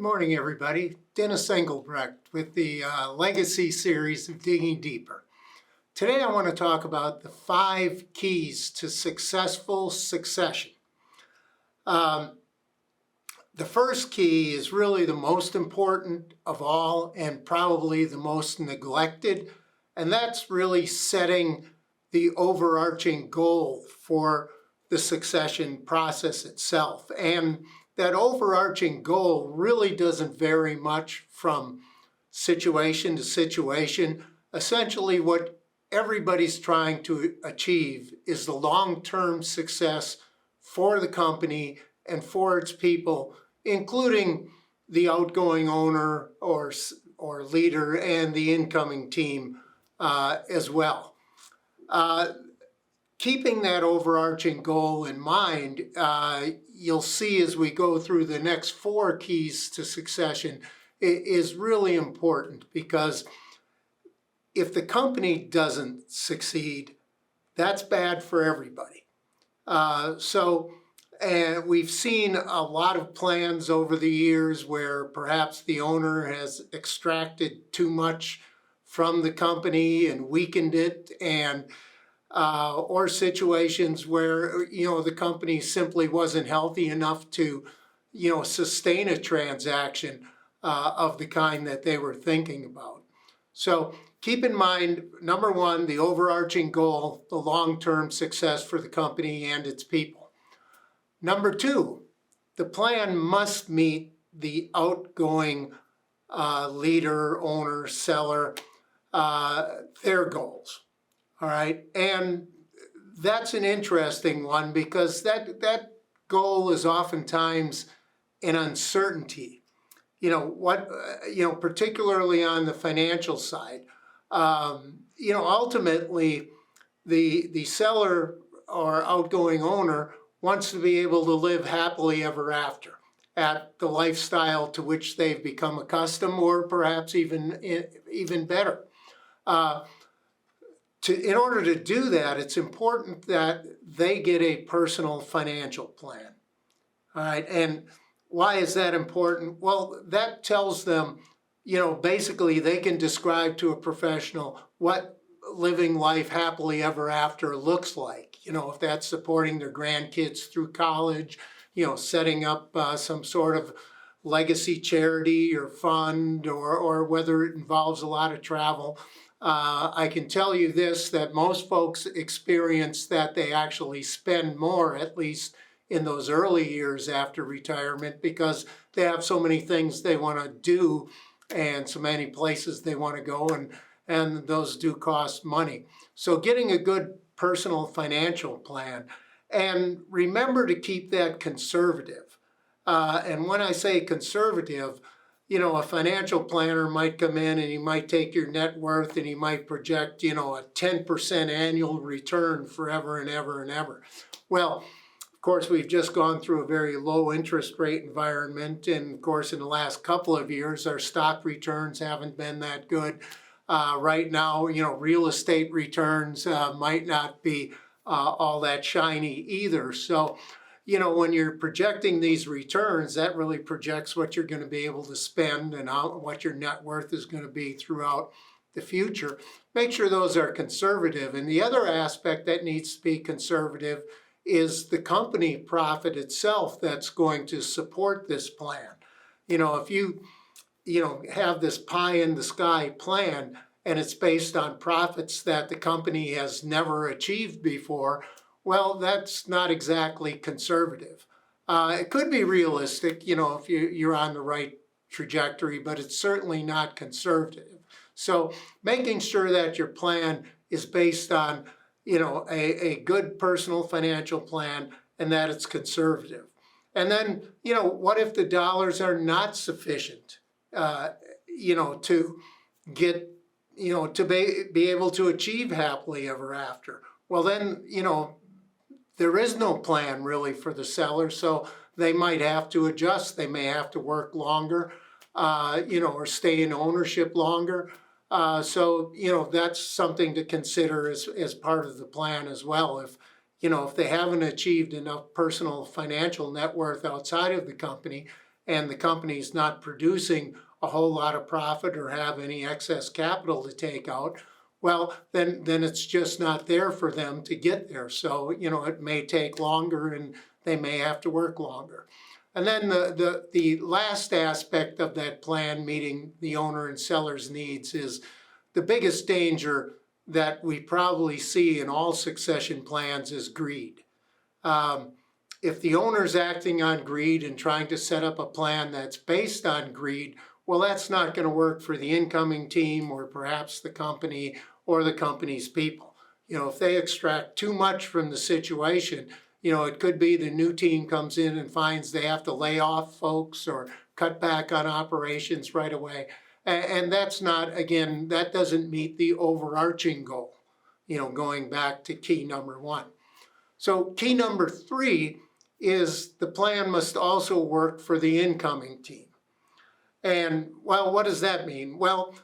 Good morning, everybody. Dennis Engelbrecht with the Legacy series of Digging Deeper. Today I want to talk about the 5 keys to successful succession. The first key is really the most important of all and probably the most neglected, and that's really setting the overarching goal for the succession process itself. And that overarching goal really doesn't vary much from situation to situation. Essentially, what everybody's trying to achieve is the long-term success for the company and for its people, including the outgoing owner or leader and the incoming team as well. Keeping that overarching goal in mind, you'll see as we go through the next 4 keys to succession, is really important, because if the company doesn't succeed, that's bad for everybody. And we've seen a lot of plans over the years where perhaps the owner has extracted too much from the company and weakened it, and or situations where, the company simply wasn't healthy enough to, sustain a transaction of the kind that they were thinking about. So keep in mind, number 1, the overarching goal, the long-term success for the company and its people. Number 2, the plan must meet the outgoing leader, owner, seller, their goals. All right, and that's an interesting one, because that goal is oftentimes an uncertainty. Particularly on the financial side. Ultimately, the seller or outgoing owner wants to be able to live happily ever after at the lifestyle to which they've become accustomed, or perhaps even better. In order to do that, it's important that they get a personal financial plan. All right, and why is that important? Well, that tells them, basically they can describe to a professional what living life happily ever after looks like. If that's supporting their grandkids through college, setting up some sort of legacy charity or fund, or whether it involves a lot of travel. I can tell you this, that most folks experience that they actually spend more, at least in those early years after retirement, because they have so many things they want to do and so many places they want to go, and those do cost money. So getting a good personal financial plan, and remember to keep that conservative. And when I say conservative, a financial planner might come in and he might take your net worth and he might project, a 10% annual return forever and ever and ever. Well, of course, we've just gone through a very low interest rate environment. And of course, in the last couple of years, our stock returns haven't been that good. Right now, real estate returns might not be all that shiny either. So, when you're projecting these returns, that really projects what you're going to be able to spend and what your net worth is going to be throughout the future. Make sure those are conservative. And the other aspect that needs to be conservative is the company profit itself that's going to support this plan. If you have this pie in the sky plan and it's based on profits that the company has never achieved before, well, that's not exactly conservative. It could be realistic, if you're on the right trajectory, but it's certainly not conservative. So making sure that your plan is based on, a good personal financial plan, and that it's conservative. And then, what if the dollars are not sufficient, to get, to be able to achieve happily ever after? Well, then, there is no plan really for the seller, so they might have to adjust. They may have to work longer, or stay in ownership longer. So that's something to consider as part of the plan as well. If they haven't achieved enough personal financial net worth outside of the company, and the company's not producing a whole lot of profit or have any excess capital to take out, well, then it's just not there for them to get there. So, it may take longer and they may have to work longer. And then the last aspect of that plan, meeting the owner and seller's needs, is the biggest danger that we probably see in all succession plans is greed. If the owner's acting on greed and trying to set up a plan that's based on greed, well, that's not going to work for the incoming team or perhaps the company or the company's people. If they extract too much from the situation, it could be the new team comes in and finds they have to lay off folks or cut back on operations right away. And that's not, again, that doesn't meet the overarching goal, going back to key number 1. So key number 3 is the plan must also work for the incoming team. And, well, what does that mean? Well,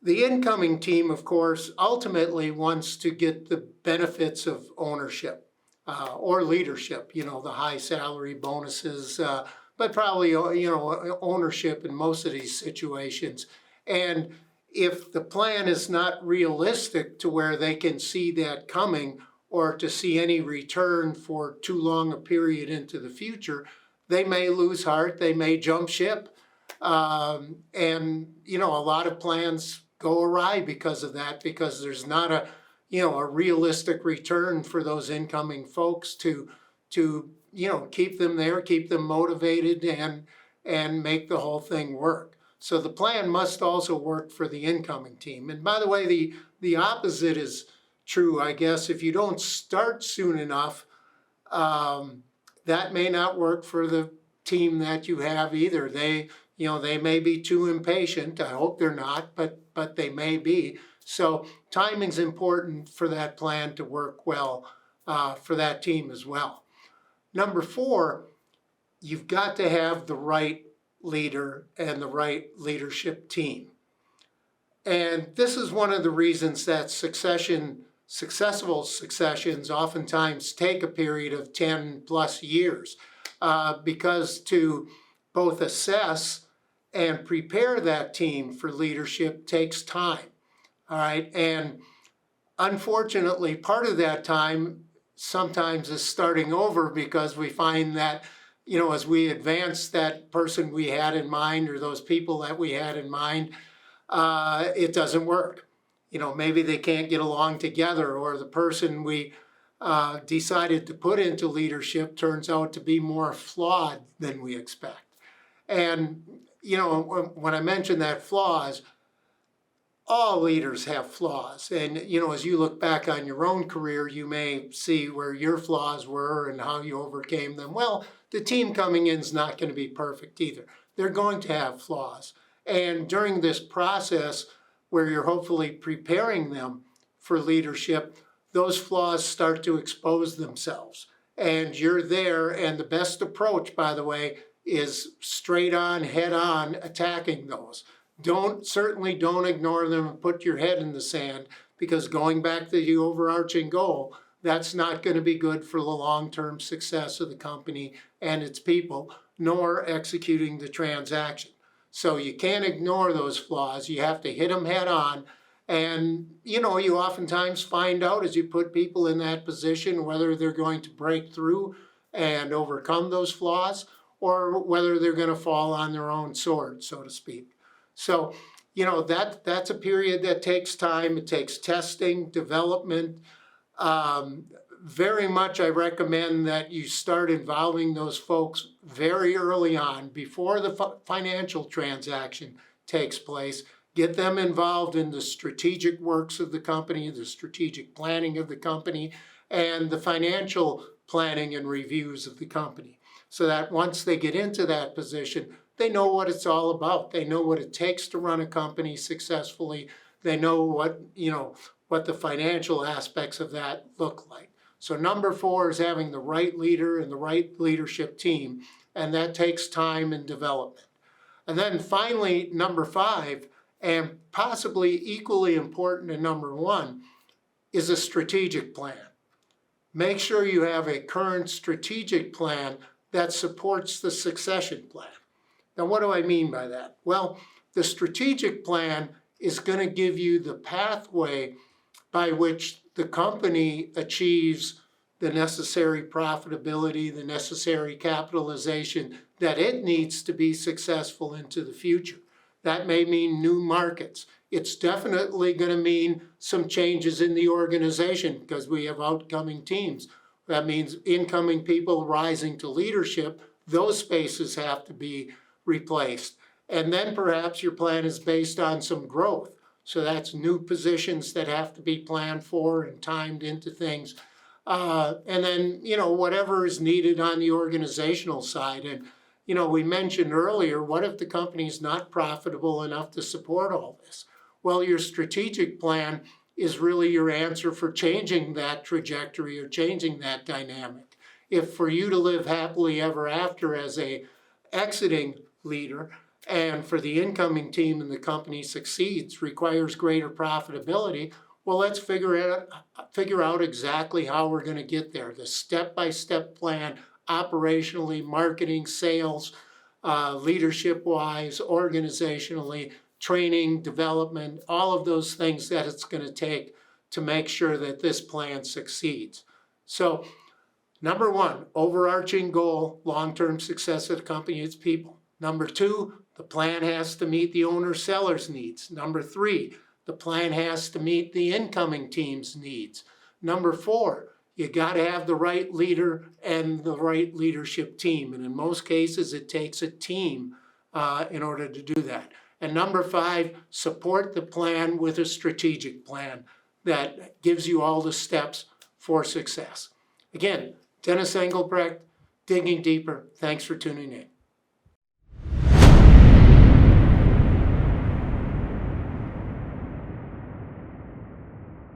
the incoming team, of course, ultimately wants to get the benefits of ownership or leadership, the high salary bonuses, but probably, ownership in most of these situations. And if the plan is not realistic to where they can see that coming or to see any return for too long a period into the future, they may lose heart, they may jump ship. And, a lot of plans go awry because of that, because there's not a realistic return for those incoming folks to keep them there, keep them motivated, and make the whole thing work. So the plan must also work for the incoming team. And by the way, the opposite is true, I guess. If you don't start soon enough, that may not work for the team that you have either. They may be too impatient. I hope they're not, but they may be. So timing's important for that plan to work well for that team as well. Number 4, you've got to have the right leader and the right leadership team. And this is one of the reasons that successful successions oftentimes take a period of 10 plus years, because to both assess and prepare that team for leadership takes time. All right. And unfortunately, part of that time sometimes is starting over, because we find that, as we advance that person we had in mind or those people that we had in mind, it doesn't work. Maybe they can't get along together, or the person we decided to put into leadership turns out to be more flawed than we expect. And, when I mention that flaws, all leaders have flaws. And, as you look back on your own career, you may see where your flaws were and how you overcame them. Well, the team coming in is not going to be perfect either. They're going to have flaws. And during this process, where you're hopefully preparing them for leadership, those flaws start to expose themselves. And you're there, and the best approach, by the way, is straight on, head on, attacking those. Certainly don't ignore them and put your head in the sand, because going back to the overarching goal, that's not going to be good for the long-term success of the company and its people, nor executing the transaction. So you can't ignore those flaws. You have to hit them head on. And, you oftentimes find out as you put people in that position whether they're going to break through and overcome those flaws, or whether they're going to fall on their own sword, so to speak. So, that's a period that takes time. It takes testing, development. Very much I recommend that you start involving those folks very early on, before the financial transaction takes place. Get them involved in the strategic works of the company, the strategic planning of the company, and the financial planning and reviews of the company, so that once they get into that position, they know what it's all about. They know what it takes to run a company successfully. They know what the financial aspects of that look like. So number 4 is having the right leader and the right leadership team, and that takes time and development. And then finally, number 5, and possibly equally important to number 1, is a strategic plan. Make sure you have a current strategic plan that supports the succession plan. Now, what do I mean by that? Well, the strategic plan is going to give you the pathway by which the company achieves the necessary profitability, the necessary capitalization that it needs to be successful into the future. That may mean new markets. It's definitely going to mean some changes in the organization because we have outcoming teams. That means incoming people rising to leadership. Those spaces have to be replaced. And then perhaps your plan is based on some growth. So that's new positions that have to be planned for and timed into things. And then, whatever is needed on the organizational side. And, we mentioned earlier, what if the company's not profitable enough to support all this? Well, your strategic plan is really your answer for changing that trajectory or changing that dynamic. If for you to live happily ever after as a exiting leader, and for the incoming team and the company succeeds requires greater profitability, well, let's figure out exactly how we're going to get there. The step-by-step plan, operationally, marketing, sales, leadership-wise, organizationally, training, development, all of those things that it's going to take to make sure that this plan succeeds. So, number one, overarching goal, long-term success of the company, it's people. Number two, the plan has to meet the owner-seller's needs. Number three, the plan has to meet the incoming team's needs. Number four, you got to have the right leader and the right leadership team. And in most cases, it takes a team in order to do that. And number five, support the plan with a strategic plan that gives you all the steps for success. Again, Dennis Engelbrecht, Digging Deeper. Thanks for tuning in.